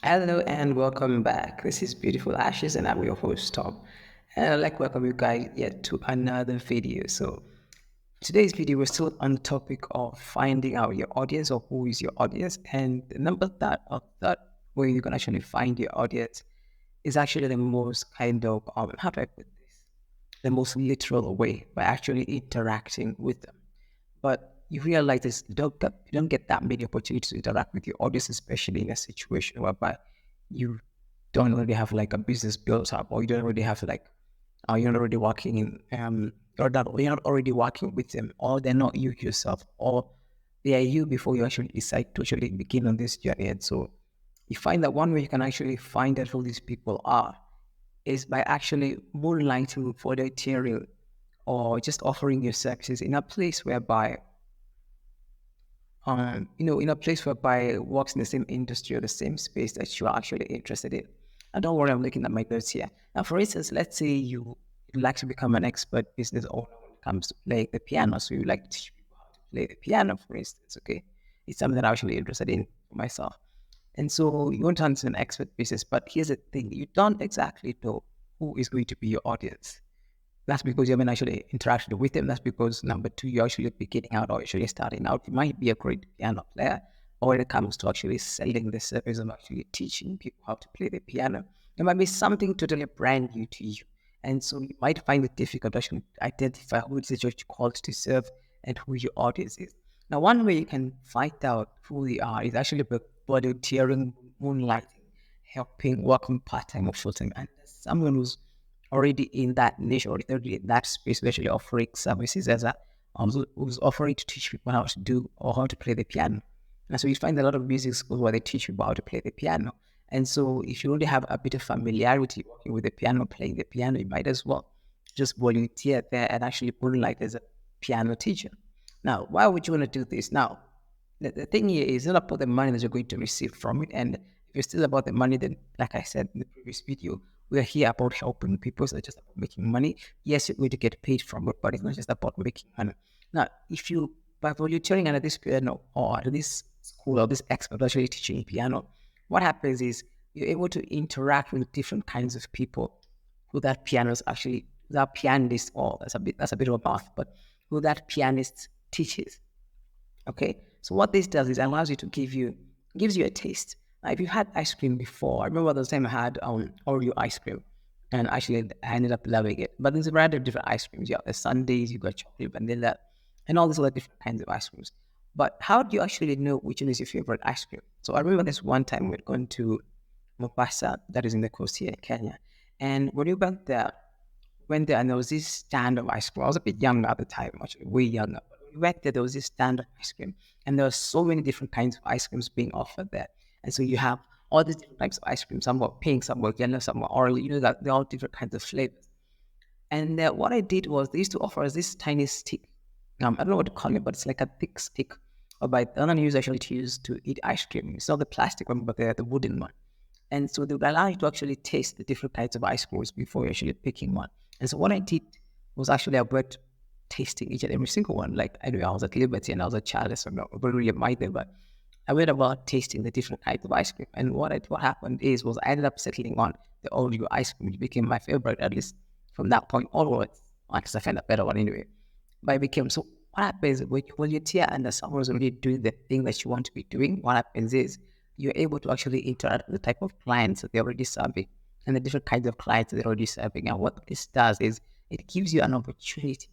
Hello and welcome back. This is Beautiful Ashes, and I'm your host Tom. And I'd like to welcome you guys yet to another video. So today's video we're still on the topic of finding out your audience or who is your audience. And the number that way you can actually find your audience is actually the most kind of how do I put this? The most literal way by actually interacting with them. But you realize this, you don't get that many opportunities to interact with your audience, especially in a situation whereby you don't already have like a business built up, or you don't already have like, you're not already working in, or you're not already working with them, or they're not you yourself, or they are you before you actually decide to actually begin on this journey. And so you find that one way you can actually find out who these people are is by actually moonlighting for their material or just offering your services in a place whereby in a place whereby it works in the same industry or the same space that you are actually interested in. And don't worry, I'm looking at my notes here. Now, for instance, let's say you like to become an expert business owner when it comes to playing the piano. So you like to teach people how to play the piano, for instance, okay? It's something that I'm actually interested in for myself. And so you want to understand expert business, but here's the thing, you don't exactly know who is going to be your audience. That's because you haven't actually interacted with them. That's because number two, you're actually beginning out or actually starting out. You might be a great piano player, or when it comes to actually selling the service of actually teaching people how to play the piano, it might be something totally brand new to you. And so you might find it difficult to actually identify who it is you're called to serve and who your audience is. Now, one way you can find out who they are is actually by volunteering, moonlighting, helping, working part-time or full-time. And someone who's already in that niche or already in that space, actually offering services as a who's offering to teach people how to do or how to play the piano. And so you find a lot of music schools where they teach people how to play the piano. And so if you already have a bit of familiarity working with the piano, playing the piano, you might as well just volunteer there and actually put in like as a piano teacher. Now, why would you want to do this? Now, the thing here is not about the money that you're going to receive from it. And if it's still about the money, then like I said in the previous video, we're here about helping people. It's not just about making money. Yes, you're going to get paid from it, but it's not just about making money. Now, if you, by volunteering under this piano or under this school or this expert actually teaching piano, what happens is you're able to interact with different kinds of people who that pianist actually, that pianist, or that's a bit of a mouth, but who that pianist teaches. Okay, so what this does is allows you to gives you a taste. Now, if you had ice cream before, I remember the time I had Oreo ice cream, and actually I ended up loving it. But there's a variety of different ice creams. You have the sundaes, you got chocolate vanilla, and all these other different kinds of ice creams. But how do you actually know which one is your favorite ice cream? So I remember this one time we'd gone to Mombasa, that is in the coast here in Kenya, and when we went there and there was this stand of ice cream. I was a bit younger at the time, actually, way younger. But when we went there, there was this stand of ice cream. And there were so many different kinds of ice creams being offered there. And so you have all these different types of ice cream. Some were pink, some were yellow, some were orange. You know that they're all different kinds of flavors. And what I did was they used to offer us this tiny stick. I don't know what to call it, but it's like a thick stick. Or by the other use actually to use to eat ice cream. It's not the plastic one, but the wooden one. And so they would allow you to actually taste the different kinds of ice creams before you're actually picking one. And so what I did was actually avoid tasting each and every single one. Like anyway, I was at liberty and I was a child, so I don't really mind them, but I went about tasting the different kinds of ice cream. And what happened was I ended up settling on the Oreo ice cream, which became my favorite, at least from that point onwards, because I found a better one anyway. But it became so. What happens when you tear and someone's already doing the thing that you want to be doing? What happens is you're able to actually interact with the type of clients that they're already serving and the different kinds of clients that they're already serving. And what this does is it gives you an opportunity,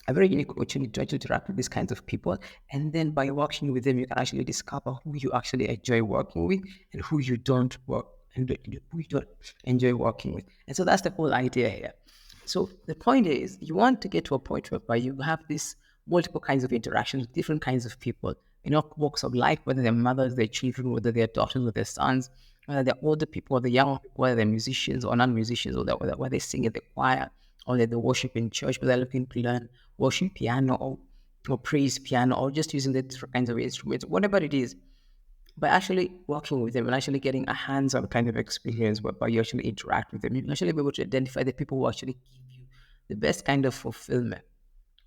a very unique opportunity to actually interact with these kinds of people. And then by working with them, you can actually discover who you actually enjoy working with and who you don't work and who you don't enjoy working with. And so that's the whole idea here. So the point is, you want to get to a point where you have these multiple kinds of interactions with different kinds of people in all walks of life, whether they're mothers, their children, whether they're daughters or their sons, whether they're older people or the young people, whether they're musicians or non-musicians, or whether they sing in the choir or they worship in church, but they're looking to learn worship piano or praise piano or just using the different kinds of instruments, whatever it is. By actually working with them and actually getting a hands-on kind of experience whereby you actually interact with them, you can actually be able to identify the people who actually give you the best kind of fulfillment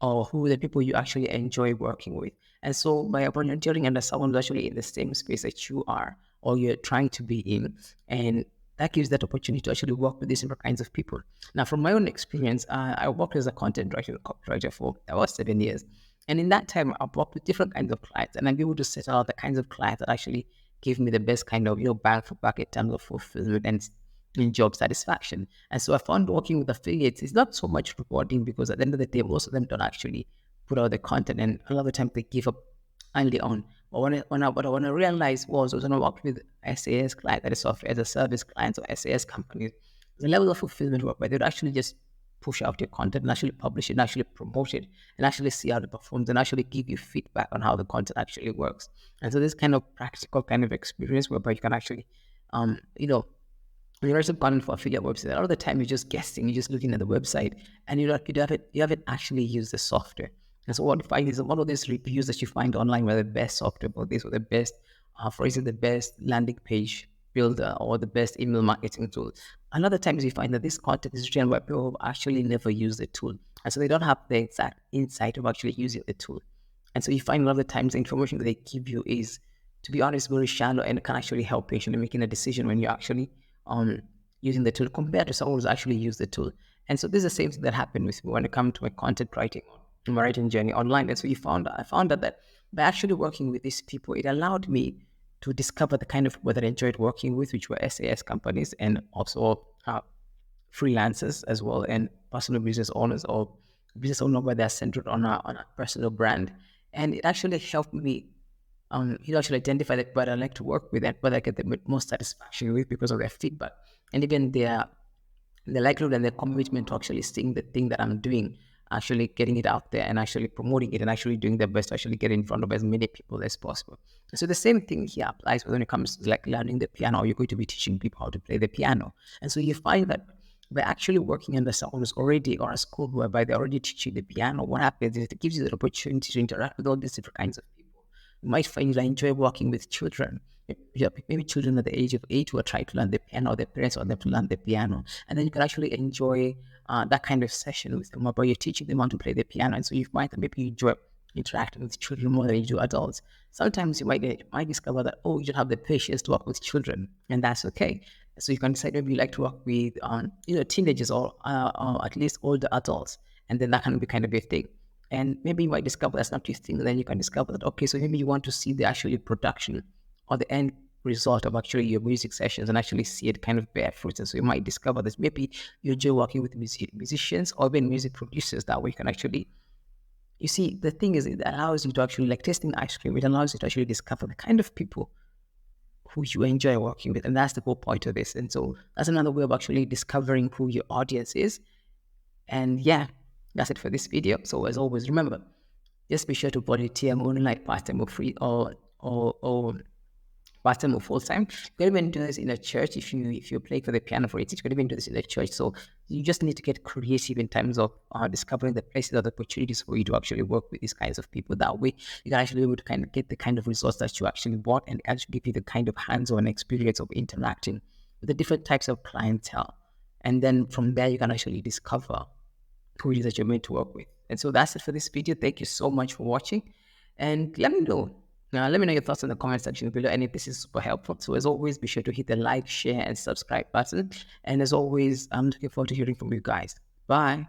or who are the people you actually enjoy working with. And so by volunteering under someone who's actually in the same space that you are, or you're trying to be in. And that gives that opportunity to actually work with these different kinds of people. Now, from my own experience, I worked as a content writer and copywriter for about 7 years. And in that time, I've worked with different kinds of clients, and I'm able to set out the kinds of clients that actually give me the best kind of, bang for buck in terms of fulfillment and in job satisfaction. And so I found working with affiliates is not so much rewarding, because at the end of the day, most of them don't actually put out the content, and a lot of the time they give up early on. But what I realized was when I worked with SAS clients, that is software as a service clients or SAS companies, the level of fulfillment work where they would actually just push out your content and actually publish it and actually promote it and actually see how it performs and actually give you feedback on how the content actually works. And so this kind of practical kind of experience whereby you can actually, you know, when you write some content for affiliate website, a lot of the time you're just guessing, you're just looking at the website, and you haven't actually used the software. And so what you find is one of these reviews that you find online were the best software for this, or the best, for instance, the best landing page builder or the best email marketing tool. A lot of times you find that this content is written where people actually never use the tool, and so they don't have the exact insight of actually using the tool. And so you find a lot of the times the information that they give you is, to be honest, very shallow and can actually help you actually making a decision when you're actually using the tool compared to someone who's actually used the tool. And so this is the same thing that happened with me when it comes to my content writing, my writing journey online. And so I found out that by actually working with these people, it allowed me to discover the kind of people that I enjoyed working with, which were SAS companies and also freelancers as well, and personal business owners or business owner where they're centered on a personal brand. And it actually helped me actually identify that what I like to work with and what I get the most satisfaction with because of their feedback and even the likelihood and the commitment to actually seeing the thing that I'm doing, actually getting it out there and actually promoting it and actually doing their best to actually get in front of as many people as possible. So the same thing here applies when it comes to like learning the piano. You're going to be teaching people how to play the piano. And so you find that by actually working under someone who's already, or a school whereby they're already teaching the piano, what happens is it gives you the opportunity to interact with all these different kinds of people. You might find that I enjoy working with children. Maybe children at the age of 8 who are trying to learn the piano, or their parents want them to learn the piano. And then you can actually enjoy that kind of session with them, where you're teaching them how to play the piano. And so you find that maybe you enjoy interacting with children more than you do adults. Sometimes you might discover that, you don't have the patience to work with children, and that's okay. So you can decide maybe you like to work with, teenagers or at least older adults, and then that can be kind of a thing. And maybe you might discover that's not your thing. And then you can discover that, okay, so maybe you want to see the actual production or the end result of actually your music sessions and actually see it kind of bear fruit. And so you might discover that maybe you enjoy working with musicians or even music producers. That way you can actually, you see, the thing is, it allows you to actually, like tasting ice cream, it allows you to actually discover the kind of people who you enjoy working with. And that's the whole point of this. And so that's another way of actually discovering who your audience is. And yeah, that's it for this video. So as always, remember, just be sure to volunteer moonlight part-time or free or part-time or full-time. You can even do this in a church if you're playing for the piano for it. You can even do this in a church. So you just need to get creative in terms of discovering the places or the opportunities for you to actually work with these kinds of people. That way, you can actually be able to kind of get the kind of results that you actually want and actually give you the kind of hands-on experience of interacting with the different types of clientele. And then from there, you can actually discover who it is that you're meant to work with. And so that's it for this video. Thank you so much for watching. And let me know your thoughts in the comment section below, and if this is super helpful. So as always, be sure to hit the like, share, and subscribe button. And as always, I'm looking forward to hearing from you guys. Bye.